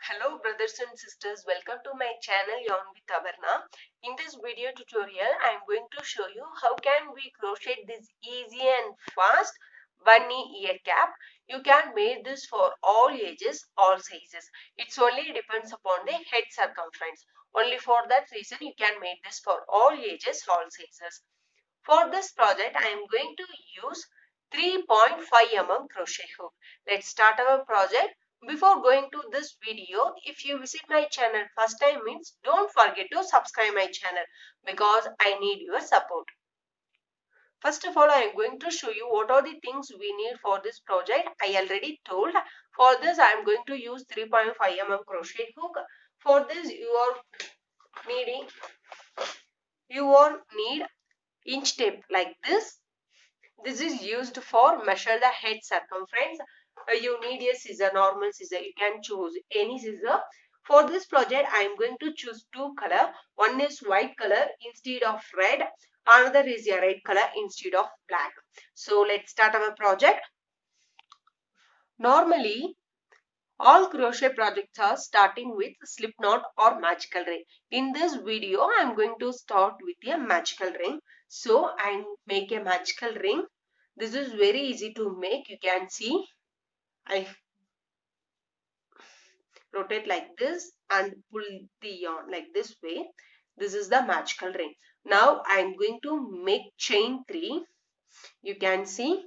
Hello brothers and sisters, welcome to my channel Yarn with Abarna. In this video tutorial, I am going to show you how can we crochet this easy and fast bunny ear cap. You can make this for all ages, all sizes. It's only depends upon the head circumference. Only for that reason you can make this for all ages, all sizes. For this project, I am going to use 3.5 mm crochet hook. Let's start our project. Before going to this video, if you visit my channel first time means don't forget to subscribe my channel because I need your support. First of all, I am going to show you what are the things we need for this project. I already told. For this, I am going to use 3.5 mm crochet hook. For this, you need inch tape like this. This is used for measure the head circumference. You need a scissor, normal scissor. You can choose any scissor. For this project, I am going to choose two color. One is white color instead of red. Another is a red color instead of black. So let's start our project. Normally, all crochet projects are starting with slip knot or magical ring. In this video, I am going to start with a magical ring. So I make a magical ring. This is very easy to make. You can see I rotate like this and pull the yarn like this way. This is the magical ring. Now I am going to make chain 3. You can see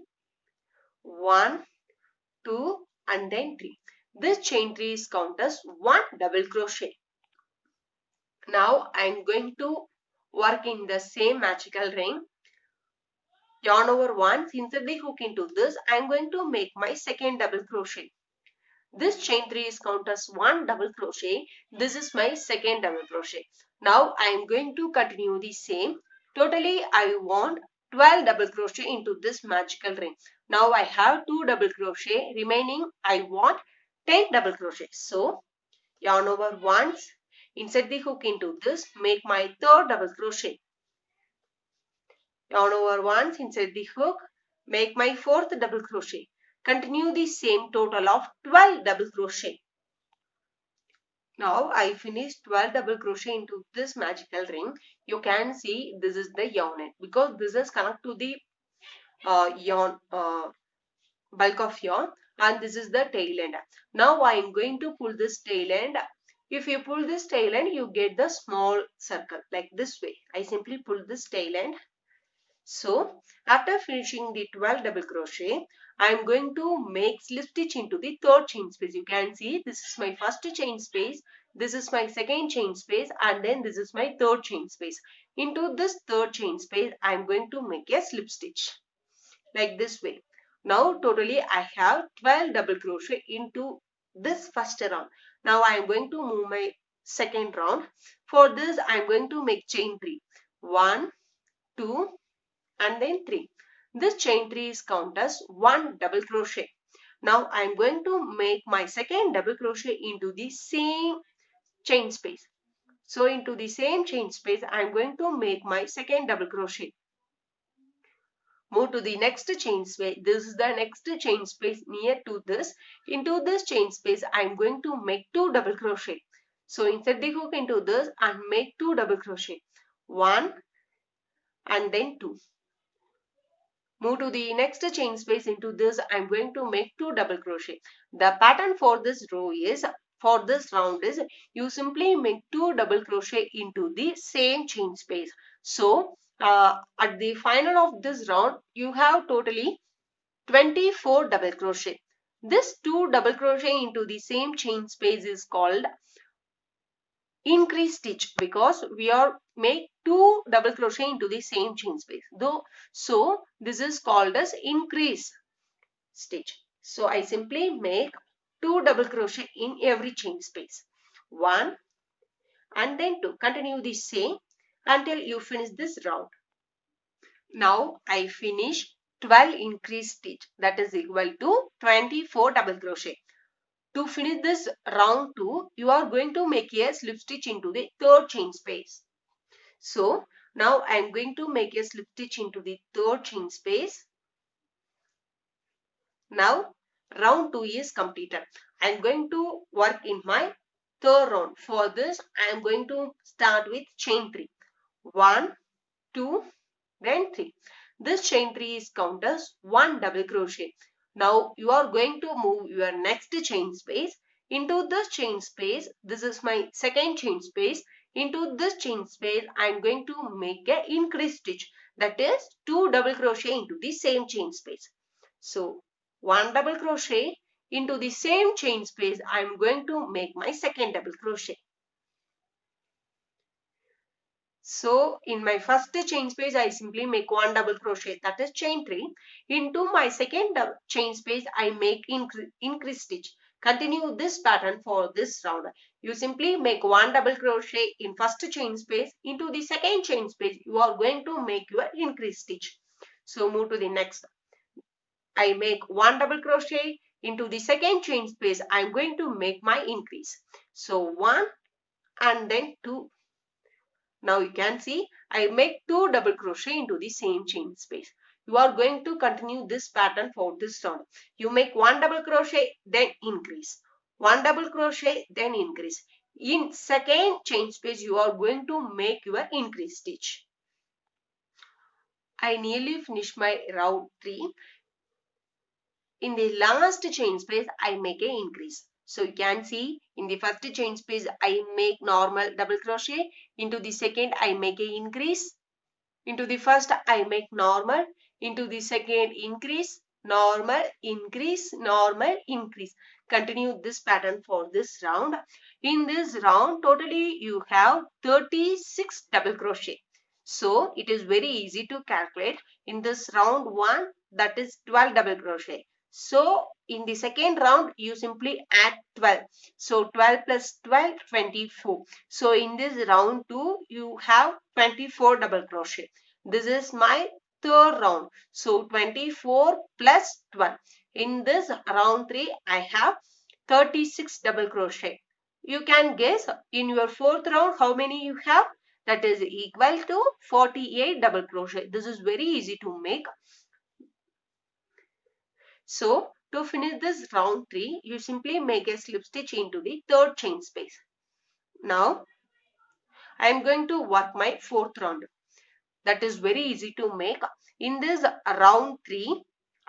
1, 2 and then 3. This chain 3 is counted as 1 double crochet. Now I am going to work in the same magical ring. Yarn over 1, insert the hook into this. I am going to make my second double crochet. This chain 3 is counted as 1 double crochet. This is my second double crochet. Now I am going to continue the same. Totally I want 12 double crochet into this magical ring. Now I have 2 double crochet. Remaining I want 10 double crochet. So yarn over once. Insert the hook into this. Make my third double crochet. Yarn over once. Insert the hook. Make my fourth double crochet. Continue the same total of 12 double crochet. Now I finished 12 double crochet into this magical ring. You can see this is the yarn end because this is connected to the yarn bulk of yarn and this is the tail end. Now I am going to pull this tail end. If you pull this tail end, you get the small circle like this way. I simply pull this tail end. So after finishing the 12 double crochet, I am going to make slip stitch into the third chain space. You can see this is my first chain space, this is my second chain space and then this is my third chain space. Into this third chain space, I am going to make a slip stitch like this way. Now totally I have 12 double crochet into this first round. Now I am going to move my second round. For this I am going to make chain 3. 1, 2 and then 3. This chain 3 is counted as 1 double crochet. Now I am going to make my second double crochet into the same chain space. So into the same chain space I am going to make my second double crochet. Move to the next chain space. This is the next chain space near to this. Into this chain space I am going to make 2 double crochet. So insert the hook into this and make 2 double crochet. 1 and then 2. Move to the next chain space. Into this I am going to make 2 double crochet. The pattern for this row is, for this round is, you simply make 2 double crochet into the same chain space. So at the final of this round you have totally 24 double crochet. This 2 double crochet into the same chain space is called increase stitch because we are make 2 double crochet into the same chain space. So this is called as increase stitch. So I simply make 2 double crochet in every chain space. 1 and then 2. Continue the same until you finish this round. Now I finish 12 increase stitch, that is equal to 24 double crochet. To finish this round 2, you are going to make a slip stitch into the third chain space. So now I am going to make a slip stitch into the third chain space. Now round 2 is completed. I am going to work in my third round. For this, I am going to start with chain 3. 1, 2, then 3. This chain 3 is counted as 1 double crochet. Now you are going to move your next chain space into this chain space. This is my second chain space. Into this chain space, I am going to make an increase stitch. That is 2 double crochet into the same chain space. So 1 double crochet into the same chain space, I am going to make my second double crochet. So in my first chain space, I simply make 1 double crochet, that is chain 3. Into my second chain space, I make increase stitch. Continue this pattern for this round. You simply make 1 double crochet in first chain space. Into the second chain space, you are going to make your increase stitch. So move to the next. I make 1 double crochet into the second chain space. I am going to make my increase. So 1 and then 2. Now you can see I make 2 double crochet into the same chain space. You are going to continue this pattern for this round. You make 1 double crochet, then increase. 1 double crochet, then increase. In second chain space, you are going to make your increase stitch. I nearly finished my round 3. In the last chain space, I make an increase. So you can see in the first chain space, I make normal double crochet. Into the second, I make an increase. Into the first, I make normal. Into the second, increase, normal, increase, normal, increase. Continue this pattern for this round. In this round, totally you have 36 double crochet. So it is very easy to calculate. In this round 1, that is 12 double crochet. So in the second round, you simply add 12. So 12 plus 12, 24. So in this round 2, you have 24 double crochet. This is my third round. So 24 plus 12. In this round 3, I have 36 double crochet. You can guess in your fourth round how many you have. That is equal to 48 double crochet. This is very easy to make. So to finish this round 3, you simply make a slip stitch into the third chain space. Now I am going to work my fourth round. That is very easy to make. In this round 3,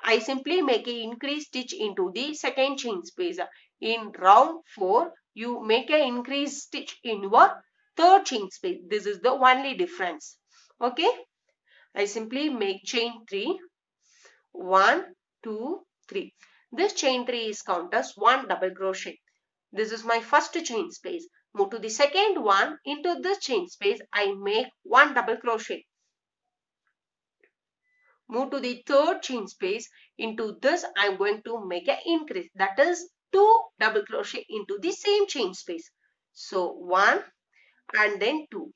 I simply make an increase stitch into the second chain space. In round 4, you make an increase stitch in your third chain space. This is the only difference. Okay. I simply make chain 3. 1, 2, 3. This chain 3 is counted as 1 double crochet. This is my first chain space. Move to the second one. Into this chain space, I make 1 double crochet. Move to the third chain space. Into this, I am going to make an increase. That is 2 double crochet into the same chain space. So 1 and then 2.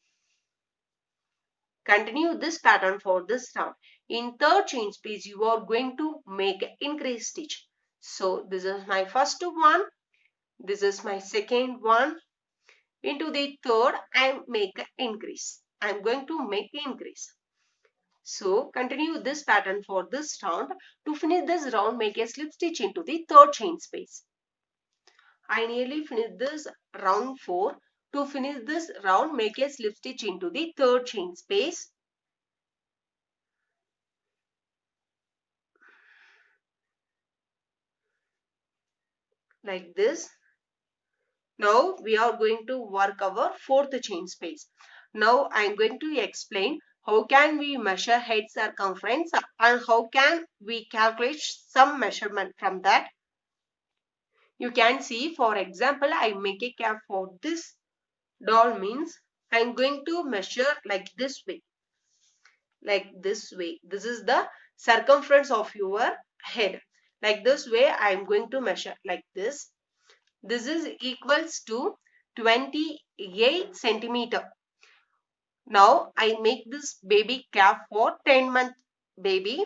Continue this pattern for this round. In third chain space, you are going to make an increase stitch. So this is my first one. This is my second one. Into the third, I make an increase. I am going to make an increase. So continue this pattern for this round. To finish this round, make a slip stitch into the third chain space. I nearly finished this round 4. To finish this round, make a slip stitch into the third chain space. Like this. Now we are going to work our fourth chain space. Now I am going to explain how can we measure head circumference and how can we calculate some measurement from that. You can see, for example, I make a cap for this doll means I am going to measure like this way. Like this way. This is the circumference of your head. Like this way I am going to measure like this. This is equals to 28 centimeter. Now I make this baby cap for 10-month baby.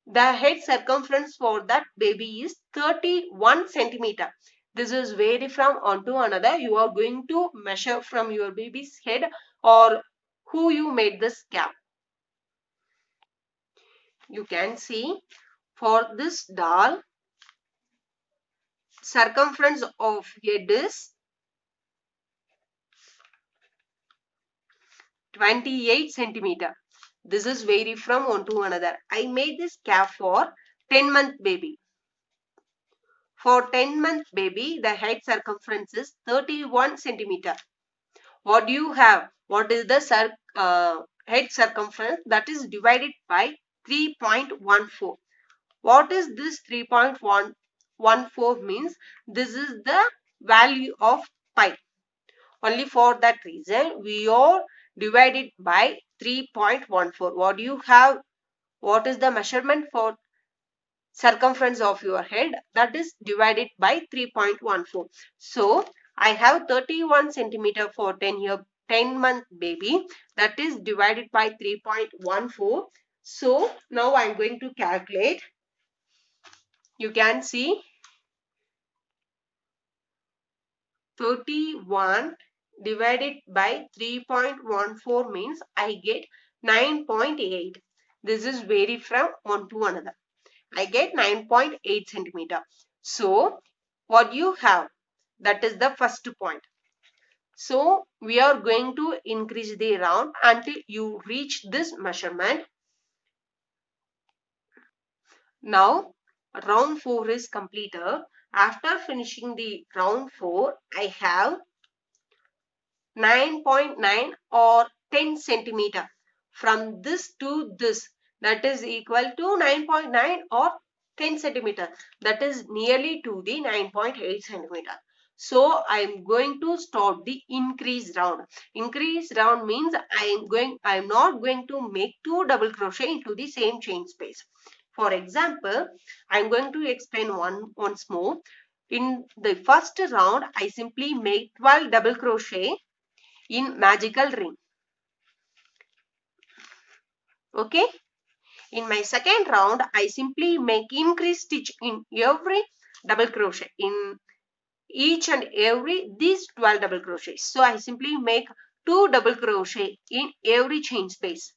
The head circumference for that baby is 31 centimeter. This is vary from one to another. You are going to measure from your baby's head or who you made this cap. You can see for this doll, circumference of head is 28 centimeter. This is vary from one to another. I made this cap for 10-month baby. For 10-month baby, the head circumference is 31 centimeter. What do you have? What is the head circumference? That is divided by 3.14. What is this 3.114 means? This is the value of pi. Only for that reason, we are divided by 3.14. What do you have? What is the measurement for circumference of your head? That is divided by 3.14. So, I have 31 centimeter for 10-month baby. That is divided by 3.14. So, now I am going to calculate. You can see 31 divided by 3.14 means I get 9.8. This is vary from one to another. I get 9.8 centimeter. So, what you have? That is the first point. So, we are going to increase the round until you reach this measurement. Now, round 4 is completed. After finishing the round 4, I have 9.9 or 10 centimeter. From this to this, that is equal to 9.9 or 10 centimeter. That is nearly to the 9.8 centimeter. So I am going to start the increase round. Increase round means I am not going to make 2 double crochet into the same chain space. For example, I am going to explain once more. In the first round, I simply make 12 double crochet in magical ring. Okay. In my second round, I simply make increase stitch in every double crochet. In each and every these 12 double crochets. So I simply make 2 double crochet in every chain space.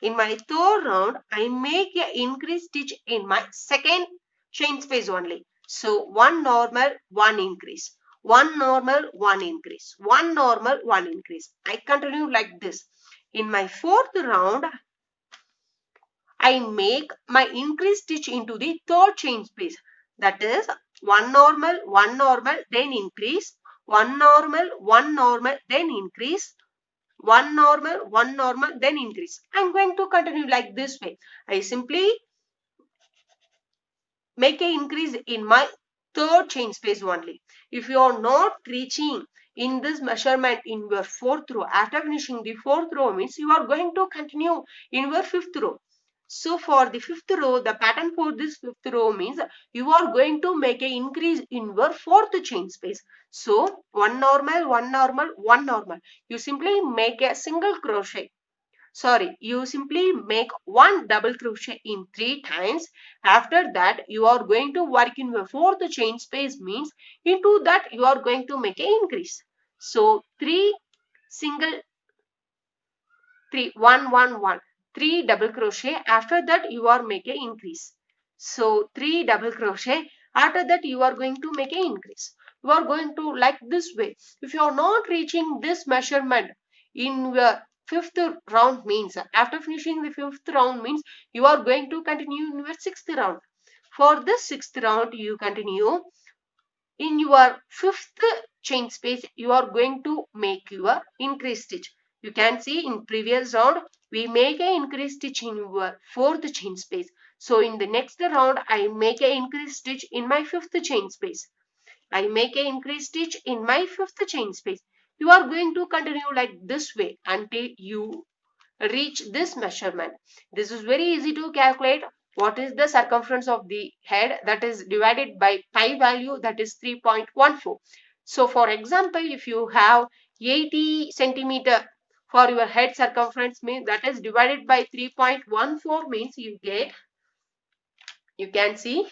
In my third round, I make an increase stitch in my second chain space only. So one normal, one increase. One normal, one increase. One normal, one increase. I continue like this. In my fourth round, I make my increase stitch into the third chain space. That is one normal, then increase. One normal, then increase. One normal, then increase. I'm going to continue like this way. I simply make an increase in my third chain space only. If you are not reaching in this measurement in your fourth row, after finishing the fourth row means you are going to continue in your fifth row. So for the fifth row, the pattern for this fifth row means you are going to make an increase in your fourth chain space. So one normal, one normal, one normal. You simply make a single crochet. Sorry, you simply make one double crochet in 3 times. After that, you are going to work in your fourth chain space means into that you are going to make an increase. So 3 single 3 1 1 1 3 double crochet. After that you are make an increase. So 3 double crochet. After that you are going to make an increase. You are going to like this way. If you are not reaching this measurement in your fifth round means after finishing the fifth round means you are going to continue in your sixth round. For this sixth round you continue in your fifth chain space. You are going to make your increase stitch. You can see in previous round we make an increase stitch in your fourth chain space. So in the next round I make an increase stitch in my fifth chain space. I make an increase stitch in my fifth chain space. You are going to continue like this way until you reach this measurement. This is very easy to calculate. What is the circumference of the head? That is divided by pi value, that is 3.14. So for example, if you have 80 centimeter for your head circumference means that is divided by 3.14 means you get, you can see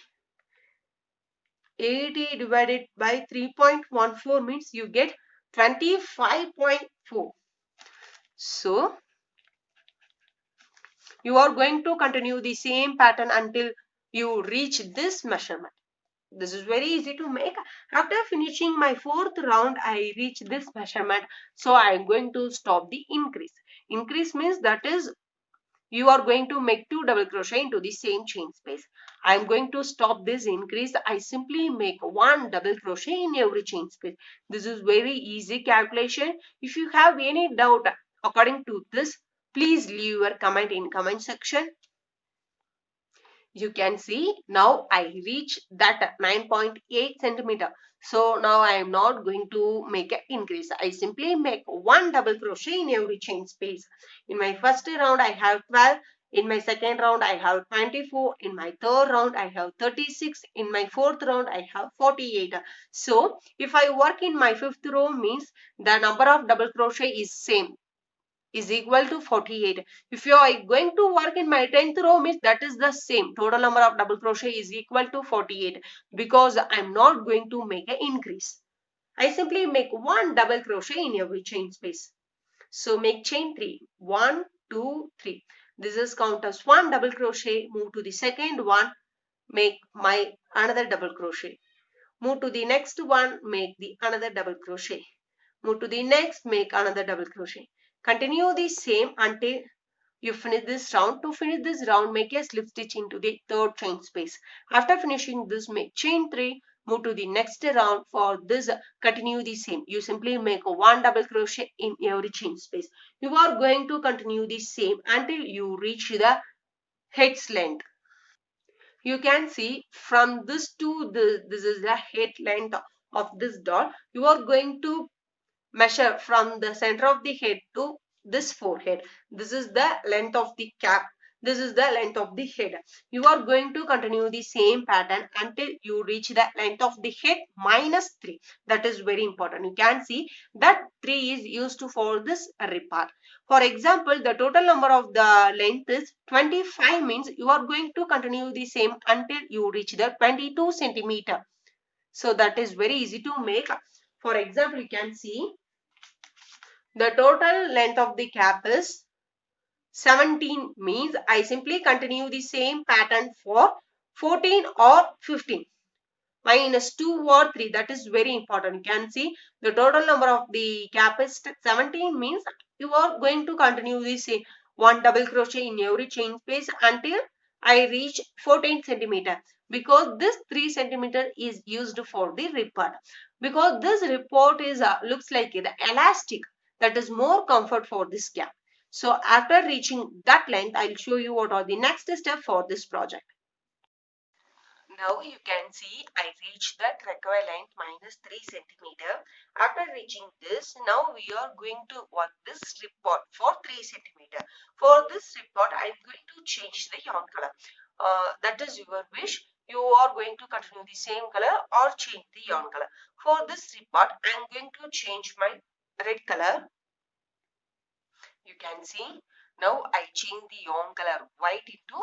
80 divided by 3.14 means you get 25.4. So you are going to continue the same pattern until you reach this measurement. This is very easy to make. After finishing my fourth round, I reach this measurement. So I am going to stop the increase. Increase means that is you are going to make 2 double crochet into the same chain space. I am going to stop this increase. I simply make 1 double crochet in every chain space. This is very easy calculation. If you have any doubt according to this, please leave your comment in comment section. You can see now I reach that 9.8 centimeter. So now I am not going to make an increase. I simply make 1 double crochet in every chain space. In my first round I have 12. In my second round I have 24. In my third round I have 36. In my fourth round I have 48. So if I work in my fifth row means the number of double crochet is same, is equal to 48. If you are going to work in my 10th row means that is the same. Total number of double crochet is equal to 48 because I am not going to make an increase. I simply make 1 double crochet in every chain space. So make chain 3. 1, 2, 3. This is count as 1 double crochet. Move to the second one. Make my another double crochet. Move to the next one. Make the another double crochet. Move to the next, make another double crochet. Continue the same until you finish this round. To finish this round, make a slip stitch into the third chain space. After finishing this, make chain 3, move to the next round. For this, continue the same. You simply make 1 double crochet in every chain space. You are going to continue the same until you reach the head's length. You can see from this to this is the head length of this doll. You are going to measure from the center of the head to this forehead. This is the length of the cap. This is the length of the head. You are going to continue the same pattern until you reach the length of the head minus 3. That is very important. You can see that 3 is used for this rib part. For example, the total number of the length is 25 means you are going to continue the same until you reach the 22 centimeter. So that is very easy to make. For example, you can see the total length of the cap is 17 means I simply continue the same pattern for 14 or 15. Minus 2 or 3, that is very important. You can see the total number of the cap is 17 means you are going to continue the same 1 double crochet in every chain space until I reach 14 centimeter, because this 3 centimeter is used for the rib part, because this rib part is looks like the elastic, that is more comfort for this cap. So after reaching that length, I'll show you what are the next step for this project. Now you can see I reached the required length minus 3 centimeter. After reaching this, now we are going to work this strip part for 3 centimeter. For this strip part, I am going to change the yarn color. That is your wish. You are going to continue the same color or change the yarn color. For this strip part, I am going to change my red color. You can see now I change the yarn color white into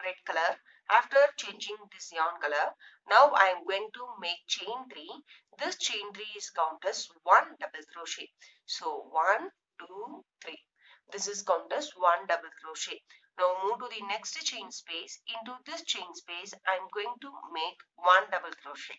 red color. After changing this yarn color, now I am going to make chain 3. This chain 3 is count as 1 double crochet. So 1, 2, 3. This is count as 1 double crochet. Now move to the next chain space. Into this chain space, I am going to make 1 double crochet.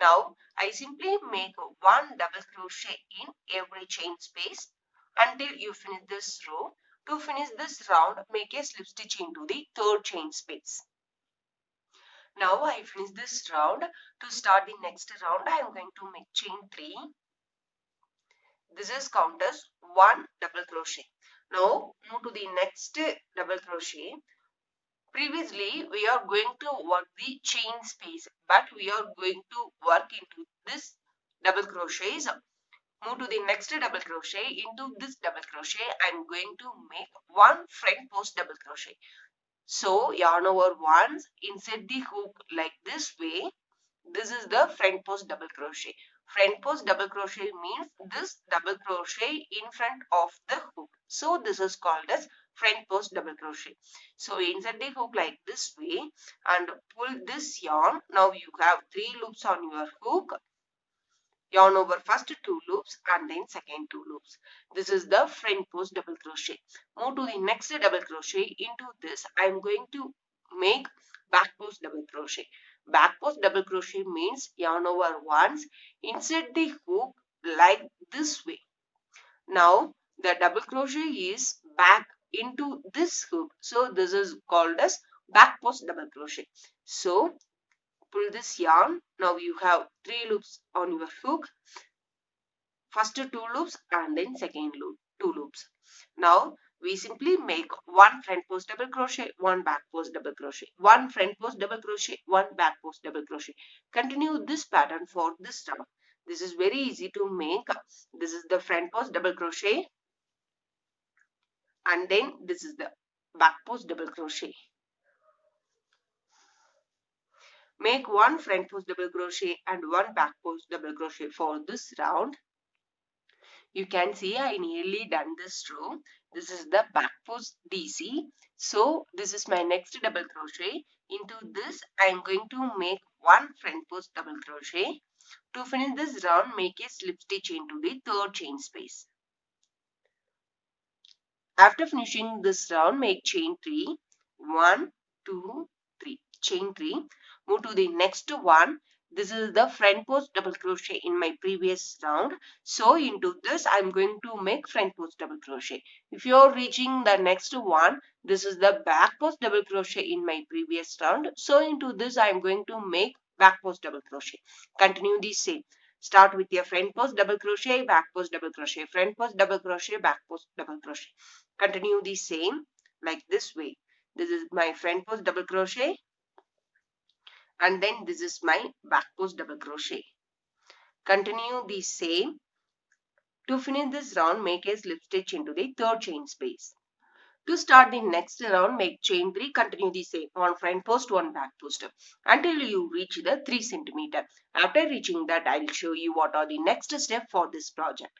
Now I simply make 1 double crochet in every chain space until you finish this row. To finish this round, make a slip stitch into the third chain space. Now I finish this round. To start the next round, I am going to make chain 3. This is count as 1 double crochet. Now move to the next double crochet. Previously, we are going to work the chain space, but we are going to work into this double crochets. Move to the next double crochet. Into this double crochet, I am going to make 1 front post double crochet. So yarn over once, insert the hook like this way. This is the front post double crochet. Front post double crochet means this double crochet in front of the hook. So this is called as front post double crochet. So insert the hook like this way and pull this yarn. Now you have 3 loops on your hook. Yarn over first 2 loops and then second 2 loops. This is the front post double crochet. Move to the next double crochet. Into this I am going to make back post double crochet. Back post double crochet means yarn over once, insert the hook like this way. Now the double crochet is back into this hook. So this is called as back post double crochet. So pull this yarn. Now you have 3 loops on your hook. First 2 loops and then second loop 2 loops. Now we simply make one front post double crochet, one back post double crochet, one front post double crochet, one back post double crochet. Continue this pattern for this round. This is very easy to make. This is the front post double crochet and then this is the back post double crochet. Make one front post double crochet and one back post double crochet for this round. You can see I nearly done this row. This is the back post DC. So this is my next double crochet. Into this I am going to make one front post double crochet. To finish this round, make a slip stitch into the third chain space. After finishing this round, make chain 3. 1, 2, 3. Chain 3. Move to the next one. This is the front post double crochet in my previous round. So into this, I'm going to make front post double crochet. If you're reaching the next one, this is the back post double crochet in my previous round. So into this, I'm going to make back post double crochet. Continue the same. Start with your front post double crochet, back post double crochet, front post double crochet, back post double crochet. Continue the same like this way. This is my front post double crochet and then this is my back post double crochet. Continue the same. To finish this round, make a slip stitch into the third chain space. To start the next round, make chain 3, continue the same, one front post, one back post until you reach the 3 centimeter. After reaching that, I will show you what are the next step for this project.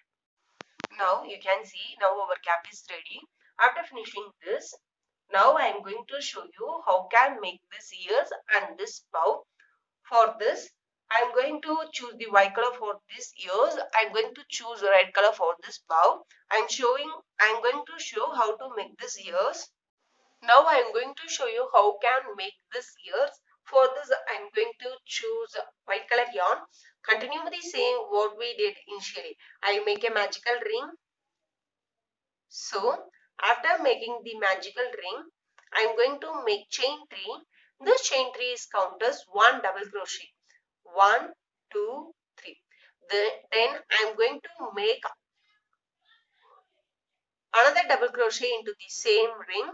Now you can see now our cap is ready. After finishing this, now I am going to show you how can make this ears and this bow. For this, I am going to choose the white color for this ears. I am going to choose the red color for this bow. I am going to show how to make this ears. Now I am going to show you how can make this ears. For this, I am going to choose white color yarn. Continue the same what we did initially. I will make a magical ring. So after making the magical ring, I am going to make chain 3. This chain 3 is count as 1 double crochet. 1, 2, 3. Then I am going to make another double crochet into the same ring.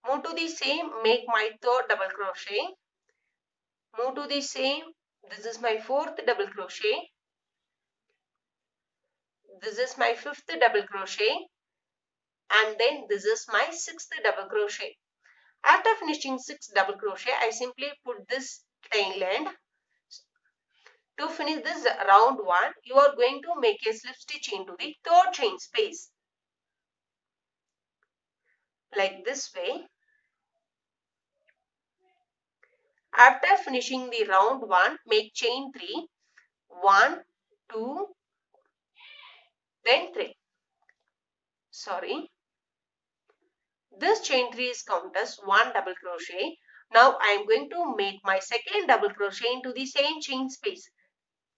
Move to the same, make my third double crochet. Move to the same, this is my fourth double crochet. This is my fifth double crochet. And then this is my sixth double crochet. After finishing 6 double crochet, I simply put this tail end. To finish this round 1, you are going to make a slip stitch into the third chain space. Like this way. After finishing the round 1, make chain 3. 1, 2, then 3. Sorry. This chain 3 is count as 1 double crochet. Now I am going to make my second double crochet into the same chain space.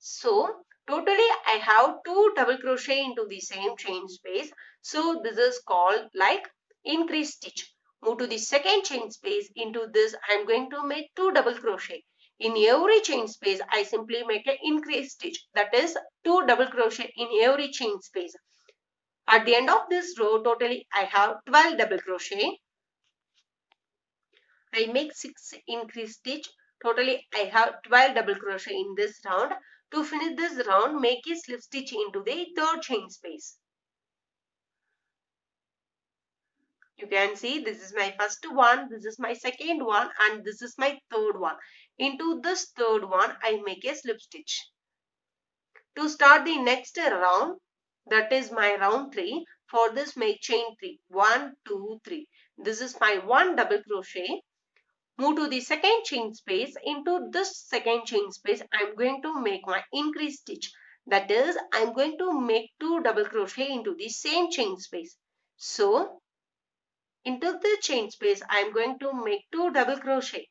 So totally I have 2 double crochet into the same chain space. So this is called like increase stitch. Move to the second chain space. Into this I am going to make 2 double crochet. In every chain space I simply make an increase stitch, that is 2 double crochet in every chain space. At the end of this row totally I have 12 double crochet. I make 6 increase stitch. Totally I have 12 double crochet in this round. To finish this round, make a slip stitch into the third chain space. You can see this is my first one, this is my second one and this is my third one. Into this third one, I make a slip stitch. To start the next round, that is my round 3, for this make chain 3. 1, 2, 3. This is my 1 double crochet. Move to the second chain space. Into this second chain space, I am going to make my increase stitch. That is, I am going to make 2 double crochet into the same chain space. So, into the chain space, I am going to make 2 double crochet.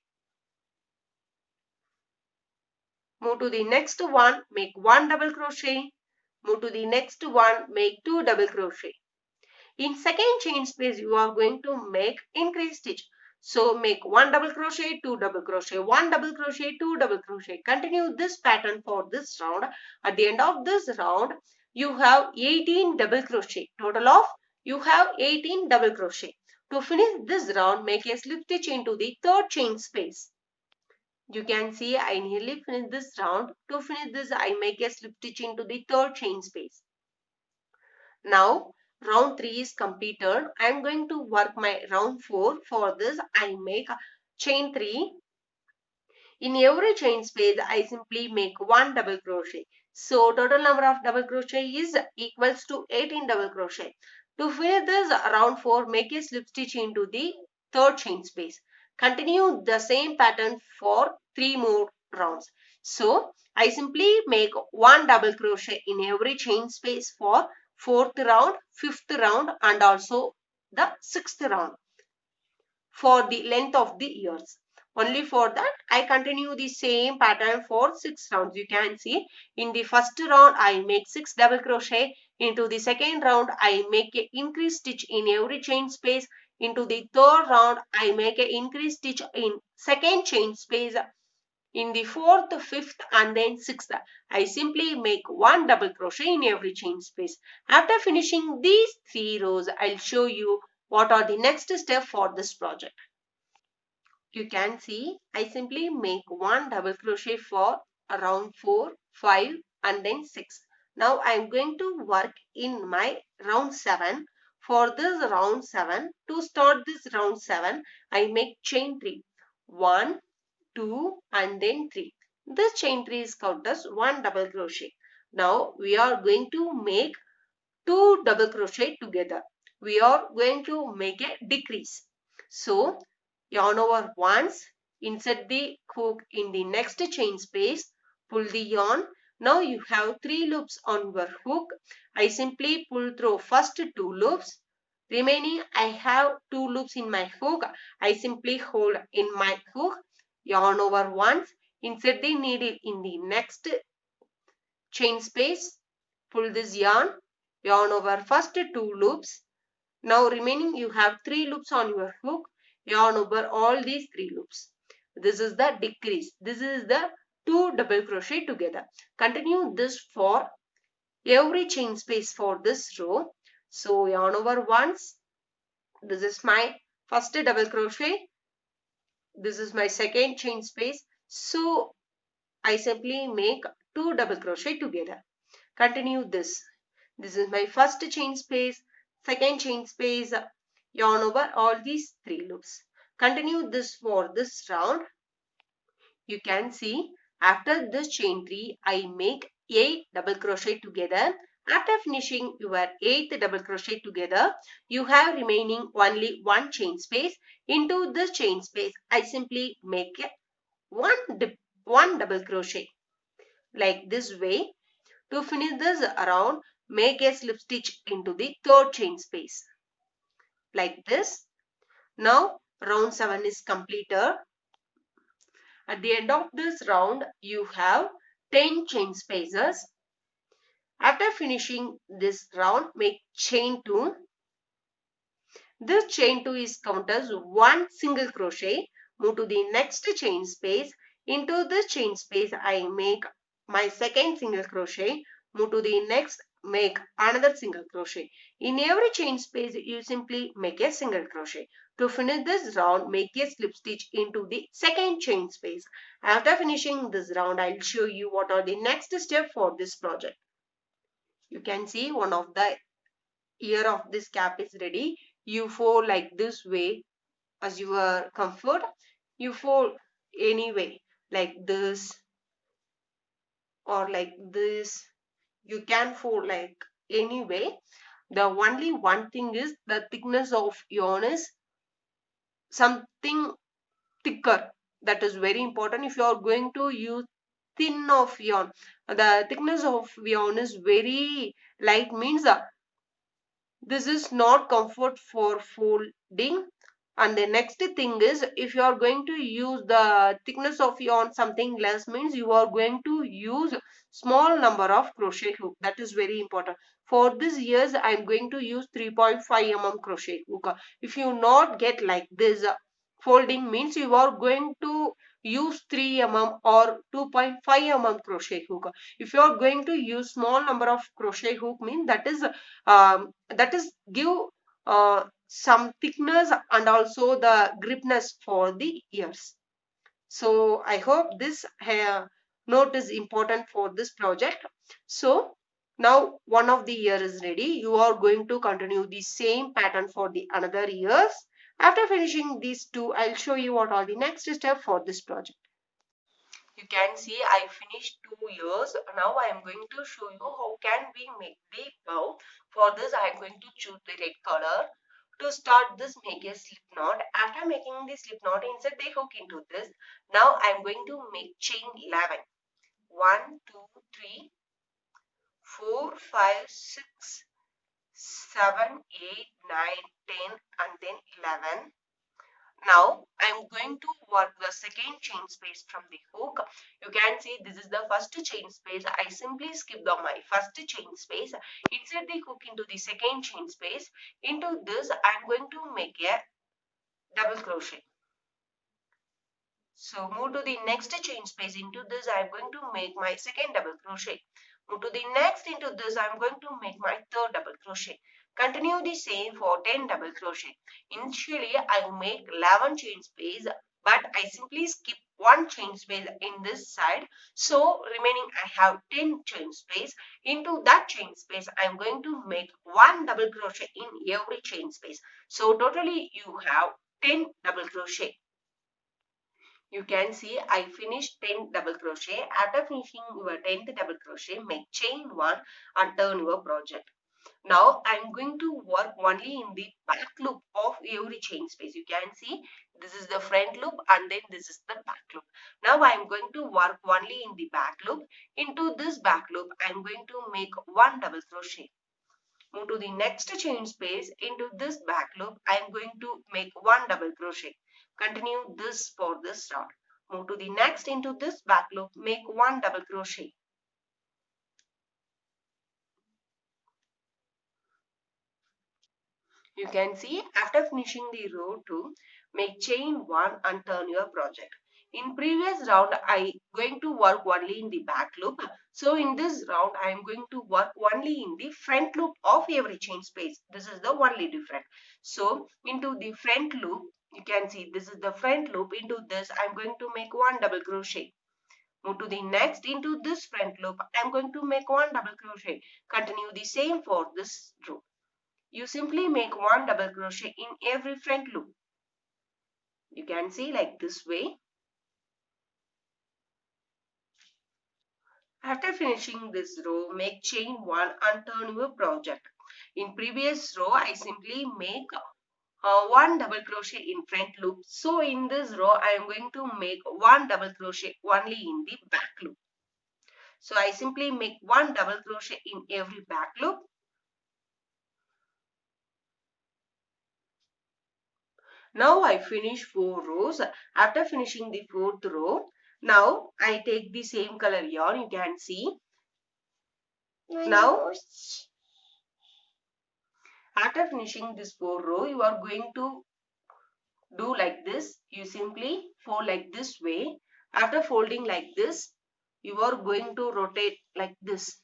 Move to the next one, make 1 double crochet. move to the next one, make 2 double crochet. In second chain space, you are going to make increase stitch. So make 1 double crochet, 2 double crochet, 1 double crochet, 2 double crochet. Continue this pattern for this round. At the end of this round, you have 18 double crochet. Total of you have 18 double crochet. To finish this round, make a slip stitch into the third chain space. You can see I nearly finished this round. To finish this, I make a slip stitch into the third chain space. Now round 3 is completed. I am going to work my round 4. For this I make chain 3. In every chain space I simply make 1 double crochet. So total number of double crochet is equals to 18 double crochet. To finish this round 4, make a slip stitch into the third chain space. Continue the same pattern for 3 more rounds. So I simply make 1 double crochet in every chain space for 4th round, 5th round and also the 6th round for the length of the ears. Only for that I continue the same pattern for 6 rounds. You can see in the first round I make 6 double crochet. Into the second round I make a increase stitch in every chain space. Into the third round I make a increase stitch in second chain space. In the fourth, fifth and then sixth, I simply make 1 double crochet in every chain space. After finishing these 3 rows, I'll show you what are the next step for this project. You can see I simply make 1 double crochet for round 4, 5 and then 6. Now I am going to work in my round 7. For this round 7, to start this round 7, I make chain 3. 1, 2 and then 3. This chain 3 is counted as 1 double crochet. Now we are going to make 2 double crochet together. We are going to make a decrease. So yarn over once, insert the hook in the next chain space, pull the yarn. Now you have 3 loops on your hook. I simply pull through first 2 loops. Remaining I have 2 loops in my hook. I simply hold in my hook, yarn over once, insert the needle in the next chain space, pull this yarn, yarn over first 2 loops. Now remaining you have 3 loops on your hook, yarn over all these 3 loops. This is the decrease. This is the 2 double crochet together. Continue this for every chain space for this row. So yarn over once. This is my first double crochet. This is my second chain space. So I simply make 2 double crochet together. Continue this. This is my first chain space, second chain space, yarn over all these 3 loops. Continue this for this round. You can see after this chain 3, I make 8 double crochet together. After finishing your 8th double crochet together, you have remaining only 1 chain space. Into this chain space, I simply make one double crochet like this way. To finish this round, make a slip stitch into the third chain space like this. Now round 7 is completed. At the end of this round, you have 10 chain spaces. After finishing this round, make chain 2. This chain 2 is counted as 1 single crochet. Move to the next chain space. Into this chain space, I make my second single crochet. Move to the next, make another single crochet. In every chain space, you simply make a single crochet. To finish this round, make a slip stitch into the second chain space. After finishing this round, I'll show you what are the next step for this project. You can see one of the ear of this cap is ready. You fold like this way as your comfort. You fold anyway like this or like this. You can fold like anyway. The only one thing is the thickness of yarn is something thicker. That is very important. If you are going to use thin of yarn, the thickness of yarn is very light, means this is not comfort for folding. And the next thing is, if you are going to use the thickness of yarn something less, means you are going to use small number of crochet hook. That is very important. For this years, I am going to use 3.5 mm crochet hook. If you not get like this folding, means you are going to use 3 mm or 2.5 mm crochet hook. If you are going to use small number of crochet hook, means that is give some thickness and also the gripness for the ears. So I hope this note is important for this project. So now one of the ear is ready. You are going to continue the same pattern for the another ears. After finishing these two, I'll show you what are the next step for this project. You can see I finished 2 years. Now I am going to show you how can we make the bow. For this I am going to choose the red color. To start this, make a slip knot. After making the slip knot, insert the hook into this. Now I am going to make chain 11. 1, 2, 3, 4, 5, 6, 7, 8, 9, 10 and then 11. Now I am going to work the second chain space from the hook. You can see this is the first chain space. I simply skip my first chain space, insert the hook into the second chain space. Into this I am going to make a double crochet. So move to the next chain space. Into this I am going to make my second double crochet. Move to the next. Into this I am going to make my third double crochet. Continue the same for 10 double crochet. Initially I make 11 chain space, but I simply skip one chain space in this side. So remaining I have 10 chain space. Into that chain space I am going to make one double crochet in every chain space. So totally you have 10 double crochet. You can see I finished 10 double crochet. After finishing your 10th double crochet, make chain 1 and turn your project. Now I am going to work only in the back loop of every chain space. You can see this is the front loop and then this is the back loop. Now I am going to work only in the back loop. Into this back loop I am going to make one double crochet. Move to the next chain space. Into this back loop I am going to make one double crochet. Continue this for this round. Move to the next. Into this back loop make one double crochet. You can see after finishing the row 2, make chain 1 and turn your project. In previous round I going to work only in the back loop. So in this round I am going to work only in the front loop of every chain space. This is the only difference. So into the front loop, you can see this is the front loop. Into this I am going to make one double crochet. Move to the next. Into this front loop I am going to make one double crochet. Continue the same for this row. You simply make one double crochet in every front loop. You can see like this way. After finishing this row, make chain 1 and turn your project. In previous row, I simply make one double crochet in front loop. So in this row, I am going to make one double crochet only in the back loop. So I simply make one double crochet in every back loop. Now I finish 4 rows. After finishing the 4th row, now I take the same color yarn. You can see. Now, after finishing this 4 row, you are going to do like this. You simply fold like this way. After folding like this, you are going to rotate like this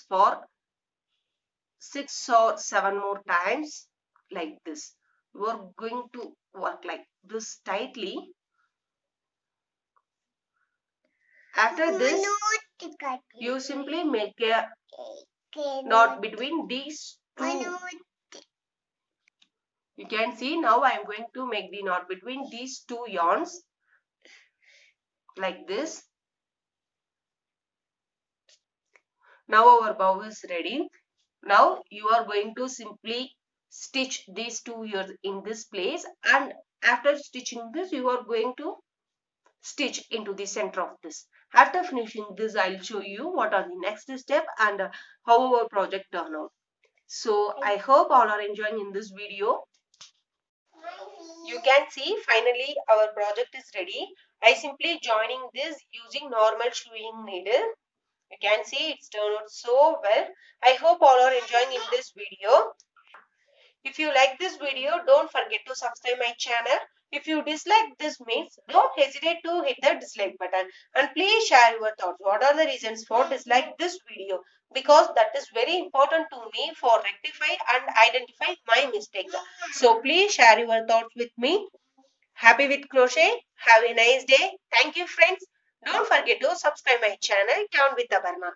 for 6 or 7 more times like this. You are going to work like this tightly. After this, you simply make a knot between these two. You can see now I am going to make the knot between these two yarns like this. Now our bow is ready. Now you are going to simply stitch these 2 yarns in this place, and after stitching this you are going to stitch into the center of this. After finishing this, I'll show you what are the next step and how our project turn out. So I hope all are enjoying in this video. You can see finally our project is ready. I simply joining this using normal sewing needle. You can see it's turned out so well. I hope all are enjoying in this video. If you like this video, don't forget to subscribe my channel. If you dislike this means, don't hesitate to hit the dislike button. And please share your thoughts. What are the reasons for dislike this video? Because that is very important to me for rectify and identify my mistakes. So please share your thoughts with me. Happy with crochet. Have a nice day. Thank you friends. Don't forget to subscribe my channel, Yarn with Abarna.